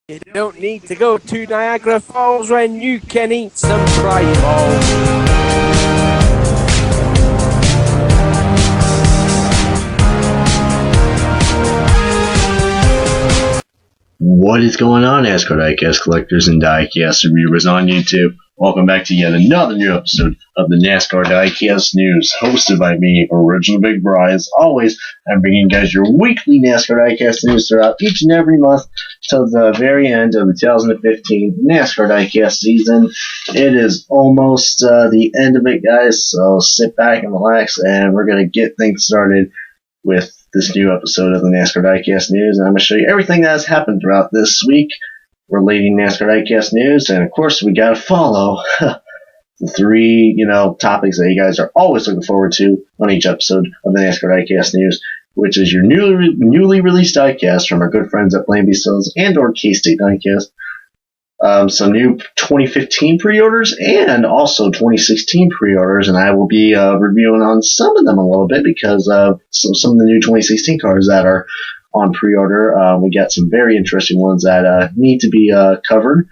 You don't need to go to Niagara Falls when you can eat some fried balls. What is going on, NASCAR Diecast collectors and Diecast reviewers on YouTube? Welcome back to yet another new episode of the NASCAR Diecast News, hosted by me, Original Big Bri. As always, I'm bringing you guys your weekly NASCAR Diecast news throughout each and every month till the very end of the 2015 NASCAR Diecast season. It is almost the end of it, guys, so sit back and relax, and we're going to get things started with this new episode of the NASCAR Diecast News, and I'm going to show you everything that has happened throughout this week relating NASCAR Diecast News, and of course we got to follow the three, topics that you guys are always looking forward to on each episode of the NASCAR Diecast News, which is your newly released diecast from our good friends at Plan B Sales and or K-State Diecast. Some new 2015 pre-orders and also 2016 pre-orders, and I will be reviewing on some of them a little bit because of some of the new 2016 cars that are on pre-order. We got some very interesting ones that need to be covered,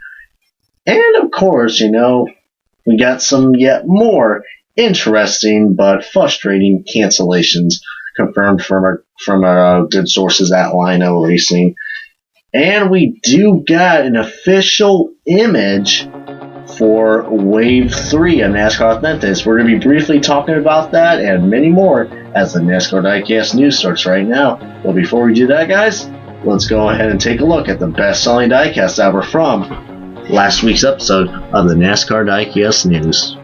and of course, we got some yet more interesting but frustrating cancellations confirmed from our good sources at Lino Racing. And we do got an official image for Wave 3 of NASCAR Authentics. We're going to be briefly talking about that and many more as the NASCAR Diecast News starts right now. But before we do that, guys, let's go ahead and take a look at the best-selling diecast that were from last week's episode of the NASCAR Diecast News.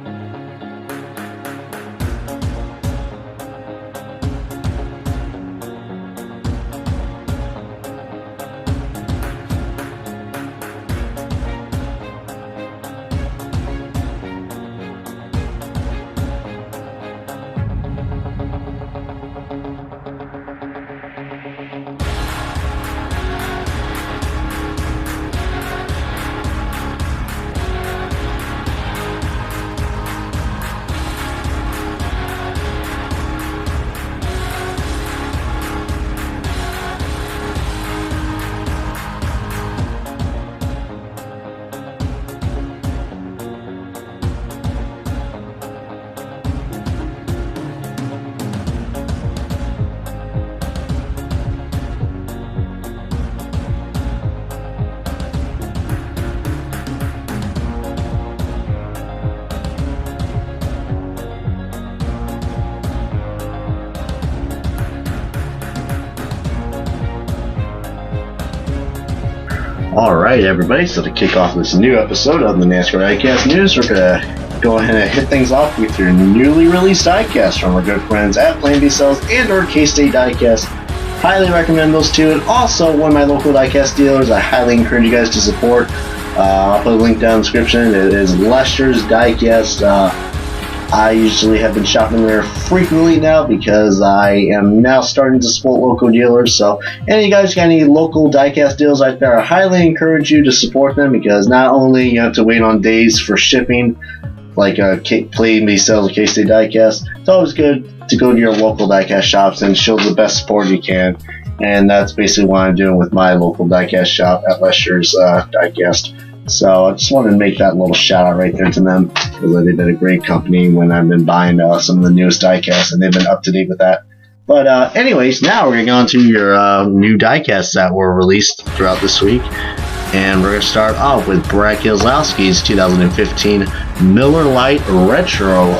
Alright, everybody, so to kick off this new episode of the NASCAR Diecast News, we're going to go ahead and hit things off with your newly released diecast from our good friends at Plan B Sales and or K-State Diecast. Highly recommend those two, and also one of my local diecast dealers I highly encourage you guys to support. I'll put a link down in the description. It is Lester's Diecast. I usually have been shopping there frequently now because I am now starting to support local dealers. So, any of you guys got any local diecast deals out there, I highly encourage you to support them because not only you have to wait on days for shipping, like Plan B Sales or K-State Diecast, it's always good to go to your local diecast shops and show the best support you can. And that's basically what I'm doing with my local diecast shop at Lester's Diecast. So I just wanted to make that little shout out right there to them because they've been a great company when I've been buying some of the newest diecasts, and they've been up to date with that. But anyways, now we're going to go on to your new diecasts that were released throughout this week. And we're going to start off with Brad Keselowski's 2015 Miller Lite Retro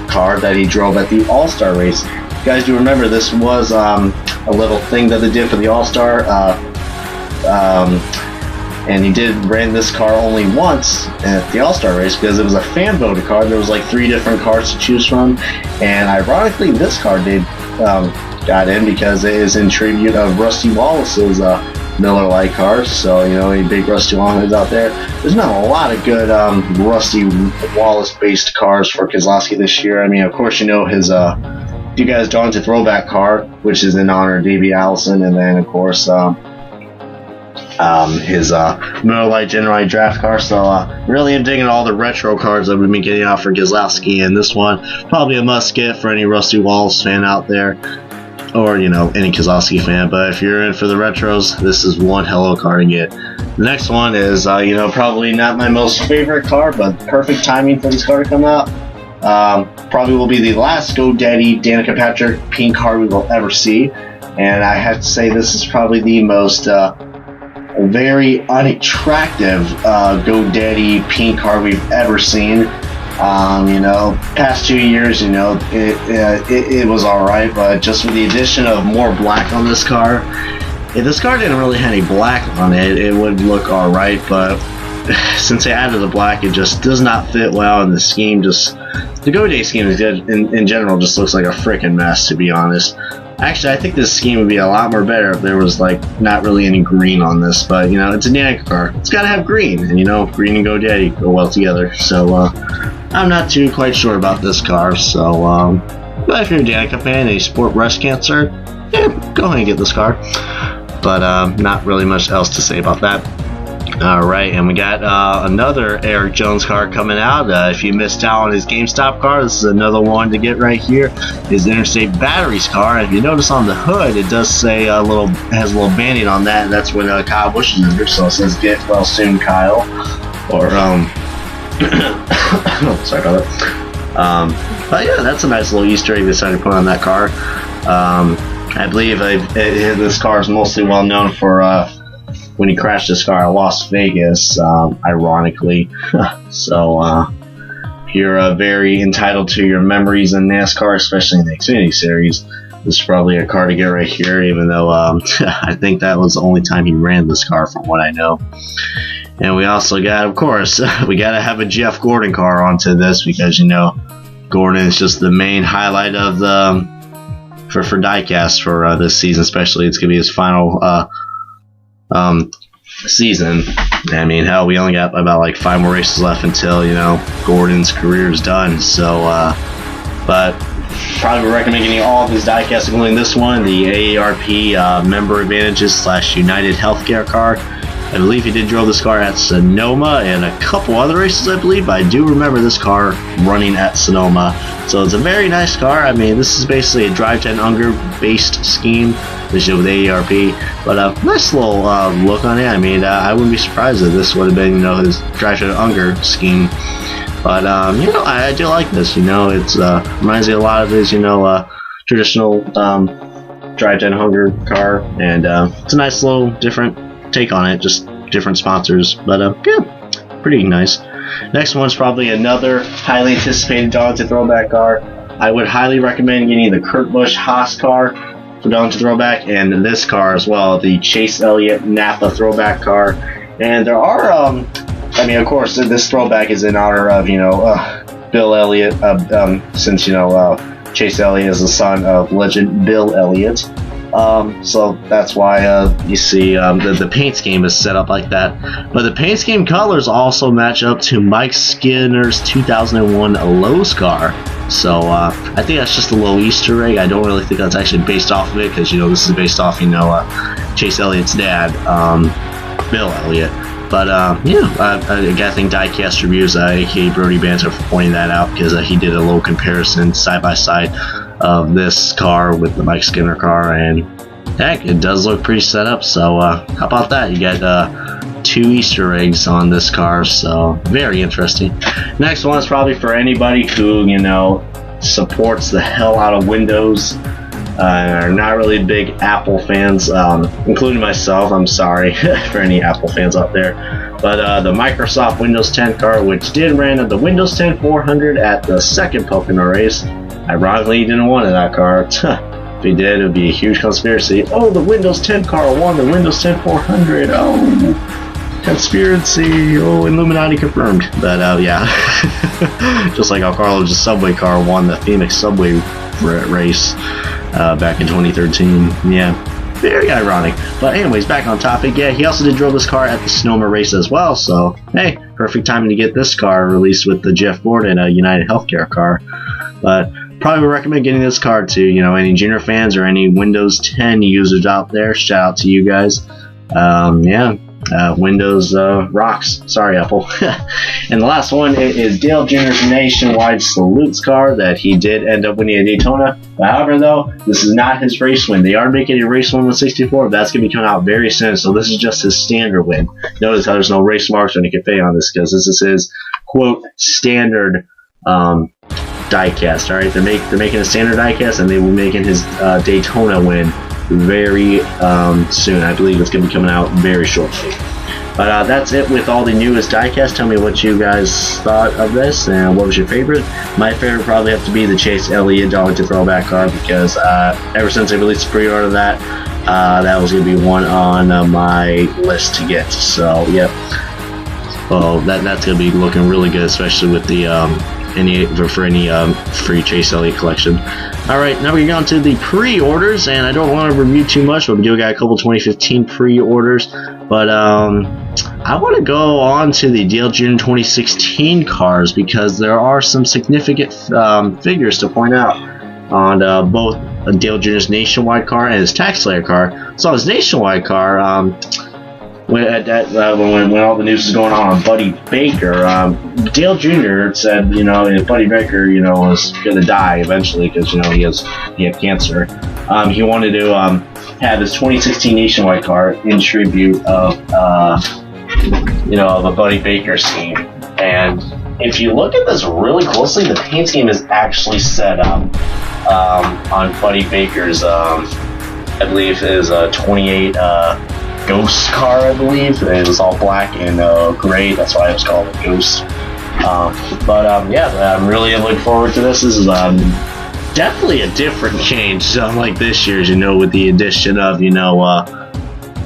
car that he drove at the All-Star race. You guys do remember this was a little thing that they did for the All-Star. And he ran this car only once at the All-Star race because it was a fan-voted car. There was like 3 different cars to choose from. And ironically, this car got in because it is in tribute of Rusty Wallace's Miller Lite cars. So, any big Rusty Wallace out there. There's not a lot of good Rusty Wallace-based cars for Keselowski this year. I mean, of course, his you guys don't to throwback car, which is in honor of Davey Allison. And then, of course, his Miller Lite General draft car. So really am digging all the retro cards that we've been getting out for Keselowski, and this one probably a must get for any Rusty Wallace fan out there. or any Kozlowski fan. But if you're in for the retros, this is one hell of a car to get. The next one is probably not my most favorite car, but perfect timing for this car to come out. Probably will be the last GoDaddy Danica Patrick pink car we will ever see, and I have to say this is probably the most very unattractive GoDaddy pink car we've ever seen. Past 2 years, it was alright, but just with the addition of more black on this car, if this car didn't really have any black on it, it would look alright, but since they added the black, it just does not fit well, and the scheme the GoDaddy scheme is good, in general, just looks like a freaking mess, to be honest. Actually, I think this scheme would be a lot more better if there was not really any green on this, but it's a Danica car. It's gotta have green, and green and GoDaddy go well together, so I'm not too quite sure about this car, so but if you're a Danica fan and you support breast cancer, yeah, go ahead and get this car. But not really much else to say about that. Alright, and we got another Eric Jones car coming out. If you missed out on his GameStop car, this is another one to get right here. His Interstate Batteries car. And if you notice on the hood, it does say has a little banding on that, and that's when Kyle Busch is under, so it says "Get well soon, Kyle." Or sorry about that. But yeah, that's a nice little Easter egg they decided to put on that car. I believe this car is mostly well known for when he crashed his car at Las Vegas, ironically. So if you're very entitled to your memories in NASCAR, especially in the Xfinity Series, this is probably a car to get right here, even though I think that was the only time he ran this car from what I know. And we also got, of course, we got to have a Jeff Gordon car onto this, because Gordon is just the main highlight of the for Diecast for this season, especially. It's gonna be his final season. I mean, hell, we only got about 5 more races left until Gordon's career is done. So, but probably recommend getting all of his Diecast, including this one, the AARP Member Advantages / United Healthcare car. I believe he did drove this car at Sonoma and a couple other races, I believe, but I do remember this car running at Sonoma. So it's a very nice car. I mean, this is basically a Drive 10 Unger based scheme, this with AARP, but a nice little look on it. I mean, I wouldn't be surprised if this would have been, his Drive 10 Unger scheme. But, I do like this, it reminds me a lot of his, traditional Drive 10 Unger car, and it's a nice little different take on it, just different sponsors, but yeah, pretty nice. Next one's probably another highly anticipated Darlington throwback car. I would highly recommend getting the Kurt Busch Haas car for Darlington throwback, and this car as well, the Chase Elliott Napa throwback car. And there are, of course, this throwback is in honor of Bill Elliott, since Chase Elliott is the son of legend Bill Elliott. So that's why you see the paint scheme is set up like that. But the paint scheme colors also match up to Mike Skinner's 2001 Lowe's car. So I think that's just a little Easter egg. I don't really think that's actually based off of it, because this is based off Chase Elliott's dad, Bill Elliott. But yeah, I gotta thank Diecast Reviews, aka Brody Banter, for pointing that out, because he did a little comparison side by side of this car with the Mike Skinner car, and heck, it does look pretty set up. So how about that? You got 2 Easter eggs on this car, so very interesting. Next one is probably for anybody who supports the hell out of Windows, are not really big Apple fans, including myself. I'm sorry for any Apple fans out there, but the Microsoft Windows 10 car, which did ran at the Windows 10 400 at the second Pocono race. Ironically, he didn't want that car. If he did, it would be a huge conspiracy. Oh, the Windows 10 car won the Windows 10 400. Oh, conspiracy. Oh, Illuminati confirmed. But yeah, just like how Carlos' subway car won the Phoenix subway race back in 2013. Yeah, very ironic. But anyways, back on topic. Yeah, he also did drive this car at the Sonoma race as well. So hey, perfect timing to get this car released with the Jeff Gordon United Healthcare car. But probably would recommend getting this car to any Junior fans or any Windows 10 users out there. Shout out to you guys. Yeah, Windows rocks. Sorry, Apple. And the last one is Dale Jr.'s Nationwide Salutes car that he did end up winning at Daytona. However, though, this is not his race win. They are making a race win with 64, but that's going to be coming out very soon, so this is just his standard win. Notice how there's no race marks or any cafe on this, because this is his, quote, standard diecast. Alright, they're making a standard diecast, and they will be making his Daytona win very soon. I believe it's going to be coming out very shortly. But that's it with all the newest diecast. Tell me what you guys thought of this and what was your favorite. My favorite probably have to be the Chase Elliott Darlington throwback car, because ever since they released the pre-order of that, that was going to be one on my list to get. So yep. Well, that's going to be looking really good, especially with the any free Chase Elliott collection. Alright, now we're going to the pre-orders, and I don't want to review too much, but we do got a couple 2015 pre-orders. But I want to go on to the Dale Jr. 2016 cars, because there are some significant figures to point out on both Dale Jr.'s Nationwide car and his Tax Slayer car. So his Nationwide car, when all the news is going on Buddy Baker, Dale Jr. said, Buddy Baker, was gonna die eventually, because he had cancer. He wanted to have his 2016 Nationwide car in tribute of a Buddy Baker scheme. And if you look at this really closely, the paint scheme is actually set up on Buddy Baker's, I believe, his 28. Ghost car, I believe. It was all black and gray, that's why it was called a Ghost. Yeah, I'm really looking forward to this. This is definitely a different change, unlike this year's, with the addition of,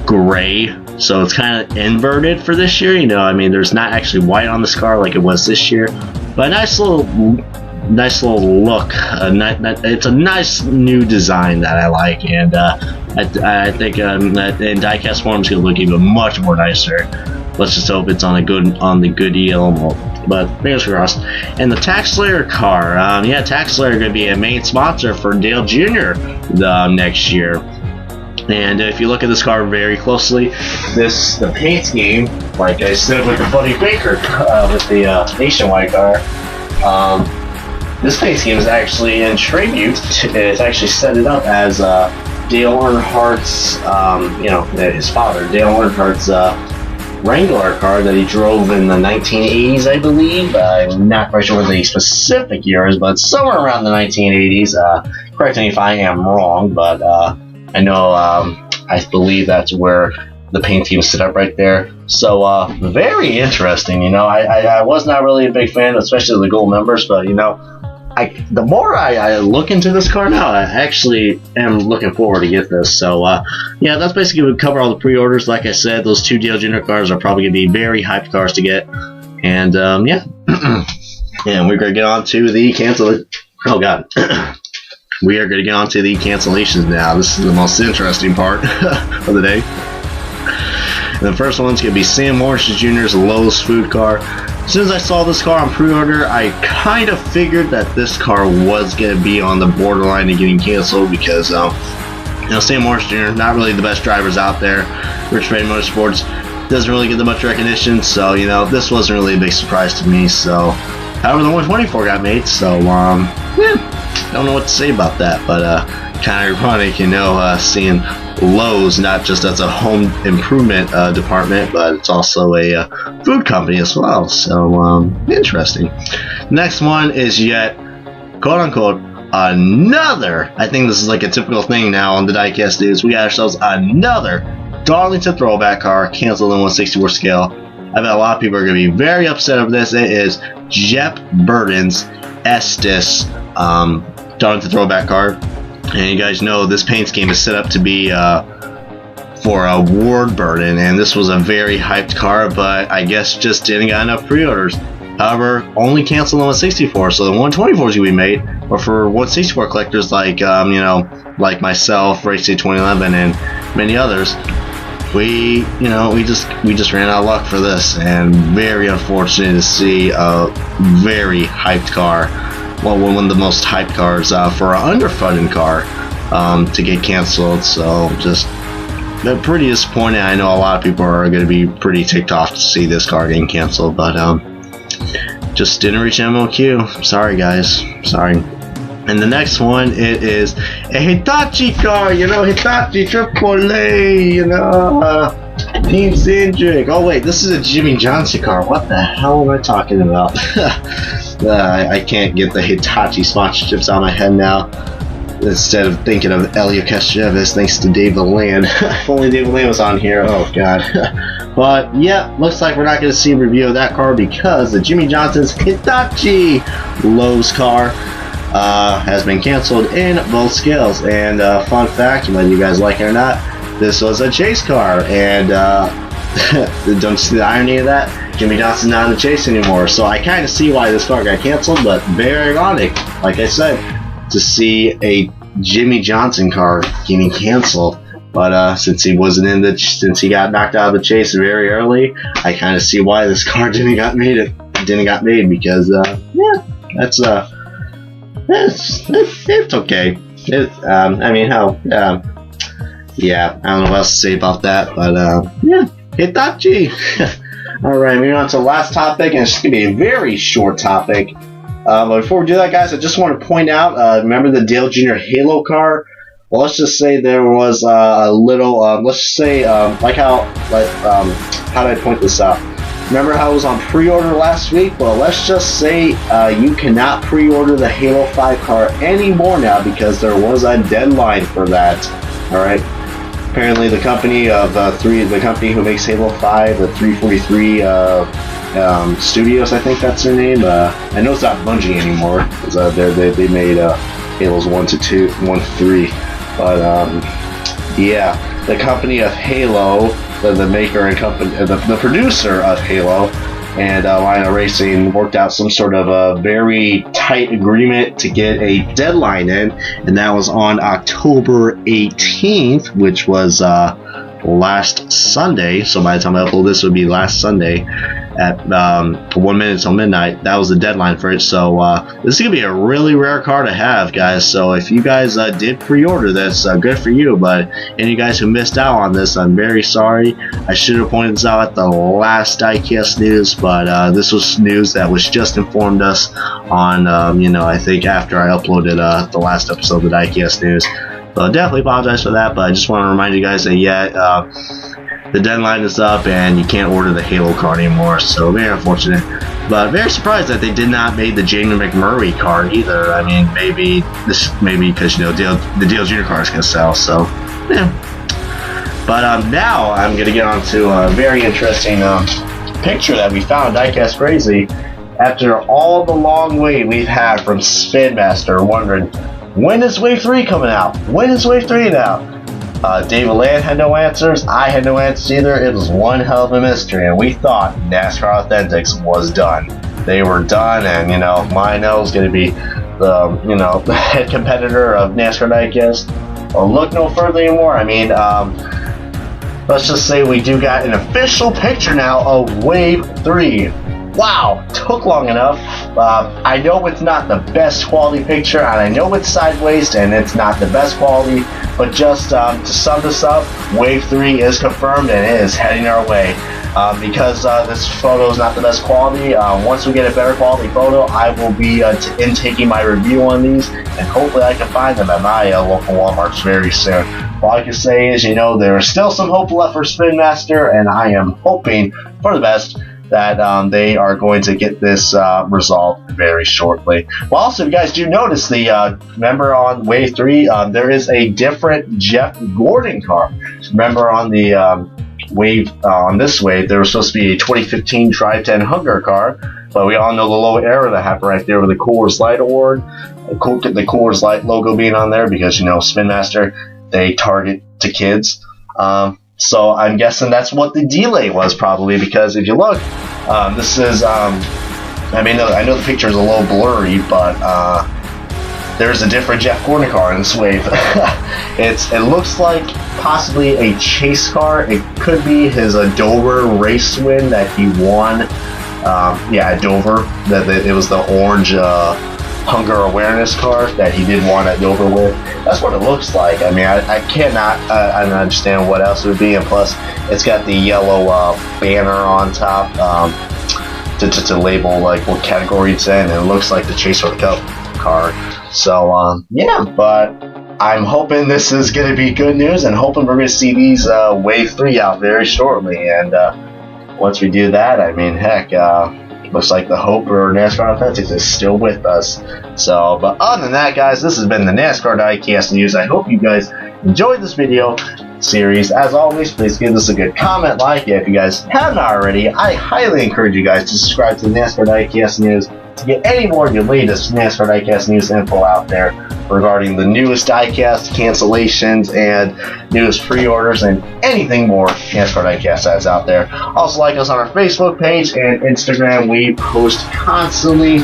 gray. So it's kind of inverted for this year, there's not actually white on this car like it was this year, but a nice little look. It's a nice new design that I like, and I think that in diecast form it's going to look even much more nicer. Let's just hope it's on the Goodyear, but fingers crossed. And the Tax Slayer car, Tax Slayer going to be a main sponsor for Dale Jr. Next year. And if you look at this car very closely, the paint scheme, like I said with the Buddy Baker, with the Nationwide car, this paint scheme is actually in tribute. It's actually set it up as Dale Earnhardt's, his father, Dale Earnhardt's Wrangler car that he drove in the 1980s, I believe. I'm not quite sure what the specific year is, but somewhere around the 1980s. Correct me if I am wrong, but I know I believe that's where the paint scheme is set up right there. So very interesting. I was not really a big fan, especially the gold members, but the more I look into this car now, I actually am looking forward to get this. So that's basically would cover all the pre-orders. Like I said, those two Dale Jr. cars are probably going to be very hyped cars to get. And and we're going to get on to the Oh god. We are going to get on to the cancellations now. This is the most interesting part of the day. And the first one's going to be Sam Morris Jr.'s Lowe's food car. As soon as I saw this car on pre-order, I kind of figured that this car was going to be on the borderline of getting canceled, because Sam Morris Jr., not really the best drivers out there. Rich Red Motorsports doesn't really get that much recognition, so this wasn't really a big surprise to me. So, however, the 124 got made, so don't know what to say about that, but kind of ironic, seeing Lowe's not just as a home improvement department, but it's also a food company as well. So interesting. Next one is yet quote unquote another. I think this is like a typical thing now on the Diecast news. We got ourselves another Darlington throwback car canceled in 1/64 scale. I bet a lot of people are going to be very upset over this. It is Jep Burton's Estes Darlington throwback car. And you guys know this paint scheme is set up to be for a Ward Burton, and this was a very hyped car, but I guess just didn't get enough pre-orders. However, only canceled on 164, so the 124s we made were for 164 collectors like like myself, Race 2011, and many others. We just ran out of luck for this, and very unfortunate to see a very hyped car. Well, one of the most hyped cars for an underfunded car to get canceled. So just pretty disappointed. I know a lot of people are going to be pretty ticked off to see this car getting canceled, but just didn't reach MOQ. Sorry, guys. Sorry. And the next one, it is a Hitachi car. You know, Hitachi AAA. You know, Team Cindric. Oh wait, this is a Jimmy Johnson car. What the hell am I talking about? I can't get the Hitachi sponsorships out of my head now. Instead of thinking of Elio Castroneves, thanks to Dave the Land. If only Dave the Land was on here. Oh god. But yeah, looks like we're not going to see a review of that car because the Jimmy Johnson's Hitachi Lowe's car has been canceled in both scales. And fun fact, whether you guys like it or not, this was a chase car. And don't you see the irony of that? Jimmy Johnson's not in the chase anymore. So I kind of see why this car got canceled, but very ironic, like I said, to see a Jimmy Johnson car getting canceled. But since he since he got knocked out of the chase very early, I kind of see why this car didn't got made because yeah, that's it's okay. I mean, how yeah, I don't know what else to say about that, but yeah, Hitachi. All right, moving on to the last topic, and it's gonna be a very short topic. But before we do that, guys, I just want to point out, remember the Dale Jr. Halo car? Well, let's just say there was a little, let's just say, how did I point this out? Remember how it was on pre-order last week? Well, let's just say you cannot pre-order the Halo 5 car anymore now because there was a deadline for that. All right. Apparently, the company who makes Halo 5, the 343 Studios, I think that's their name. I know it's not Bungie anymore because they made Halos 1 to 2, 1 to 3. But yeah, the company of Halo, the maker and company, the producer of Halo and Lionel Racing worked out some sort of a very tight agreement to get a deadline in, and that was on October 18th, which was last Sunday. So by the time I upload this, would be last Sunday at 1 minute till midnight. That was the deadline for it. So this is gonna be a really rare car to have, guys. So if you guys did pre-order this, good for you. But any of you guys who missed out on this, I'm very sorry. I should have pointed this out at the last Diecast news, but this was news that was just informed us on I think after I uploaded the last episode of the Diecast news. So definitely apologize for that, but I just want to remind you guys that the deadline is up and you can't order the Halo car anymore, so very unfortunate. But very surprised that they did not make the Jamie McMurray car either. I mean, maybe because the Dale Jr. car is going to sell, so yeah. But now I'm going to get on to a very interesting picture that we found, Diecast Crazy, after all the long wait we've had from Spin Master wondering, when is Wave 3 coming out? When is Wave 3 out? David Land had no answers. I had no answers either. It was one hell of a mystery, and we thought NASCAR Authentics was done. They were done, and Mino was going to be the head competitor of NASCAR Diecast. Well, look no further anymore. I mean, let's just say we do got an official picture now of Wave 3. Wow, took long enough. I know it's not the best quality picture, and I know it's sideways, and it's not the best quality, but just to sum this up, Wave 3 is confirmed, and it is heading our way. Because this photo is not the best quality, once we get a better quality photo, I will be taking my review on these, and hopefully I can find them at my local Walmarts very soon. All I can say is, there is still some hope left for Spin Master, and I am hoping for the best that they are going to get this resolved very shortly. Well, also, if you guys do notice, remember on Wave 3, there is a different Jeff Gordon car. Remember on the on this wave, there was supposed to be a 2015 Tri-10 Hunger car, but we all know the low error that happened right there with the Coors Light Award, the Coors Light logo being on there, because, Spin Master, they target to kids. So I'm guessing that's what the delay was, probably, because if you look, this is, I know the picture is a little blurry, but there's a different Jeff Gordon car in this wave. It looks like possibly a chase car. It could be his Dover race win that he won. At Dover. It was the orange hunger awareness car that he did want it over with. That's what it looks like. I mean, I cannot understand what else it would be, and plus it's got the yellow banner on top to label like what category it's in, and it looks like the Chase or Cup car. So yeah, but I'm hoping this is going to be good news, and hoping we're going to see these Wave 3 out very shortly. And once we do that, I mean, heck, looks like the hope for NASCAR Authentics is still with us. So, but other than that, guys, this has been the NASCAR Diecast News. I hope you guys enjoyed this video series. As always, please give us a good comment, like it. If you guys haven't already, I highly encourage you guys to subscribe to the NASCAR Diecast News to get any more of your latest NASCAR Diecast News info out there regarding the newest diecast, cancellations, and newest pre-orders, and anything more NASCAR Diecast has out there. Also, like us on our Facebook page and Instagram. We post constantly.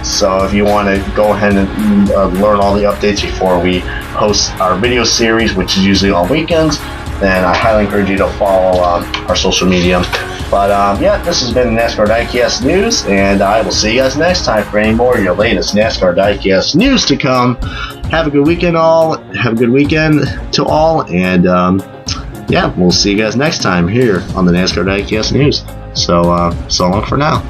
So if you want to go ahead and learn all the updates before we post our video series, which is usually on weekends, then I highly encourage you to follow our social media. But yeah, this has been NASCAR Diecast News, and I will see you guys next time for any more of your latest NASCAR Diecast news to come. Have a good weekend, all. Have a good weekend to all, and yeah, we'll see you guys next time here on the NASCAR Diecast News. So, so long for now.